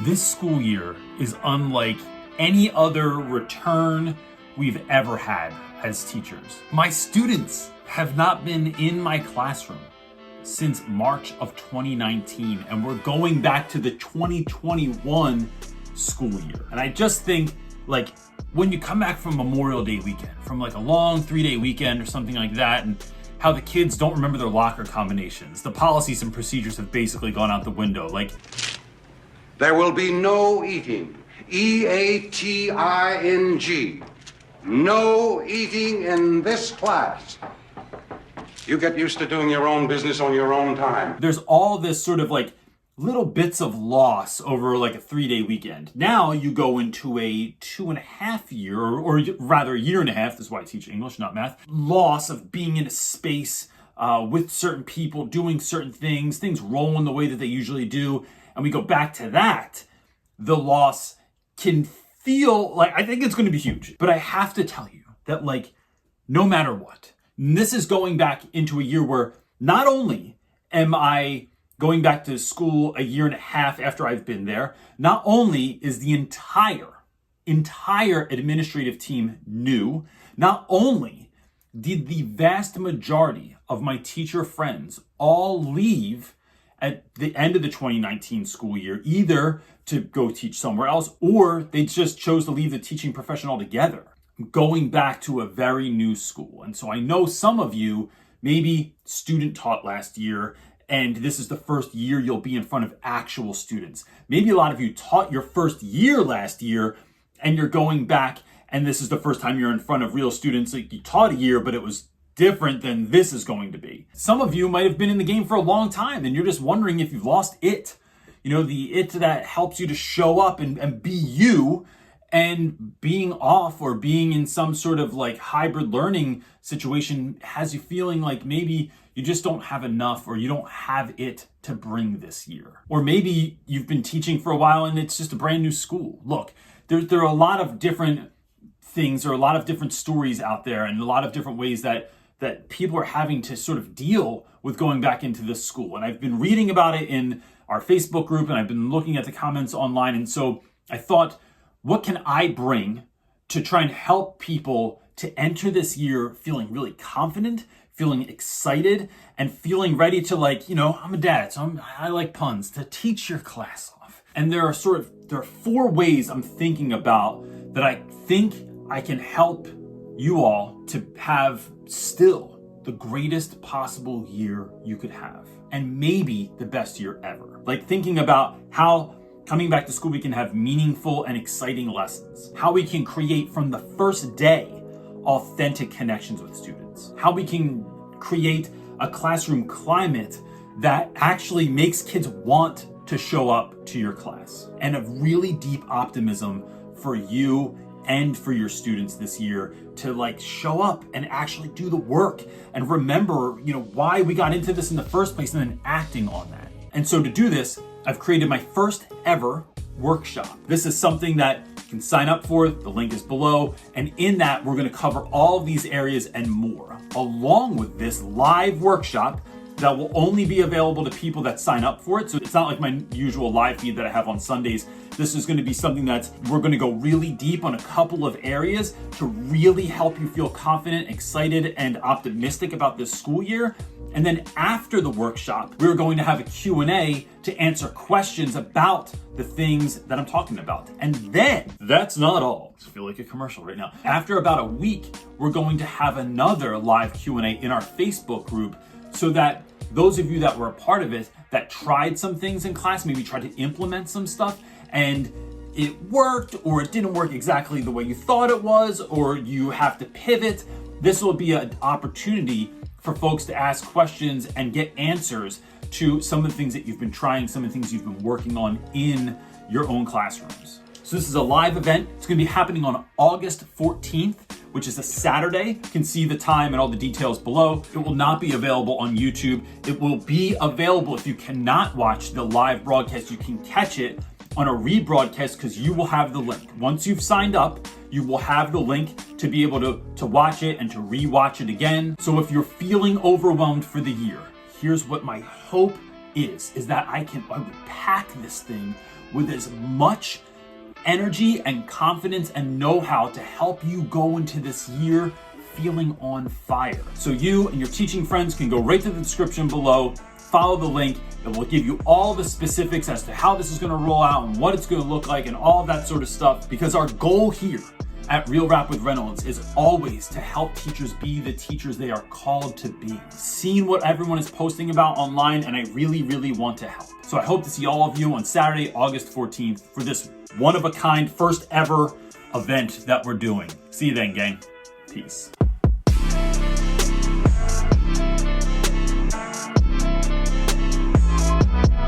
This school year is unlike any other return we've ever had as teachers. My students have not been in my classroom since March of 2019, and we're going back to the 2021 school year. And I just think, like, when you come back from Memorial Day weekend, from like a long 3-day weekend or something like that, and how the kids don't remember their locker combinations, the policies and procedures have basically gone out the window. Like, there will be no eating. E-A-T-I-N-G. No eating in this class. You get used to doing your own business on your own time. there's all this sort of like little bits of loss over like a 3-day weekend. Now you go into a 2.5 year, or rather a year and a half, this is why I teach English, not math, loss of being in a space with certain people, doing certain things rolling the way that they usually do. And we go back to that, the loss can feel like, I think it's going to be huge. But I have to tell you that, like, no matter what, this is going back into a year where not only am I going back to school a year and a half after I've been there, not only is the entire administrative team new, not only did the vast majority of my teacher friends all leave at the end of the 2019 school year, either to go teach somewhere else, or they just chose to leave the teaching profession altogether, going back to a very new school. And so I know some of you maybe student taught last year, and this is the first year you'll be in front of actual students. Maybe a lot of you taught your first year last year, and you're going back, and this is the first time you're in front of real students. Like, you taught a year, but it was different than this is going to be. Some of you might have been in the game for a long time, and you're just wondering if you've lost it. You know, the it that helps you to show up and be you, and being off or being in some sort of like hybrid learning situation has you feeling like maybe you just don't have enough, or you don't have it to bring this year. Or maybe you've been teaching for a while and it's just a brand new school. Look, there are a lot of different things, there are a lot of different stories out there, and a lot of different ways that people are having to sort of deal with going back into this school. And I've been reading about it in our Facebook group, and I've been looking at the comments online. And so I thought, what can I bring to try and help people to enter this year feeling really confident, feeling excited, and feeling ready to, like, you know, I'm a dad, so I like puns, to teach your class off. And there are 4 ways I'm thinking about that I think I can help you all to have still the greatest possible year you could have, and maybe the best year ever. Like, thinking about how coming back to school we can have meaningful and exciting lessons, how we can create from the first day authentic connections with students, how we can create a classroom climate that actually makes kids want to show up to your class, and a really deep optimism for you and for your students this year to, like, show up and actually do the work and remember, you know, why we got into this in the first place, and then acting on that. And so to do this, I've created my first ever workshop. This is something that you can sign up for. The link is below. And in that, we're going to cover all of these areas and more, along with this live workshop that will only be available to people that sign up for it. So it's not like my usual live feed that I have on Sundays. This is going to be something that we're going to go really deep on a couple of areas to really help you feel confident, excited, and optimistic about this school year. And then after the workshop, we're going to have a Q&A to answer questions about the things that I'm talking about. And then, that's not all. I feel like a commercial right now. After about a week, we're going to have another live Q&A in our Facebook group, so that those of you that were a part of it, that tried some things in class, maybe tried to implement some stuff, and it worked, or it didn't work exactly the way you thought it was, or you have to pivot, this will be an opportunity for folks to ask questions and get answers to some of the things that you've been trying, some of the things you've been working on in your own classrooms. So this is a live event. It's going to be happening on August 14th, which is a Saturday. You can see the time and all the details below. It will not be available on YouTube. It will be available, if you cannot watch the live broadcast, you can catch it on a rebroadcast, because you will have the link. Once you've signed up, you will have the link to be able to watch it and to rewatch it again. So if you're feeling overwhelmed for the year, here's what my hope is that I would pack this thing with as much energy and confidence and know-how to help you go into this year feeling on fire. So you and your teaching friends can go right to the description below, follow the link. It will give you all the specifics as to how this is going to roll out and what it's going to look like and all of that sort of stuff, because our goal here at Real Rap with Reynolds is always to help teachers be the teachers they are called to be. Seeing what everyone is posting about online, and I really, really want to help. So I hope to see all of you on Saturday, August 14th for this one-of-a-kind, first ever event that we're doing. See you then, gang. Peace.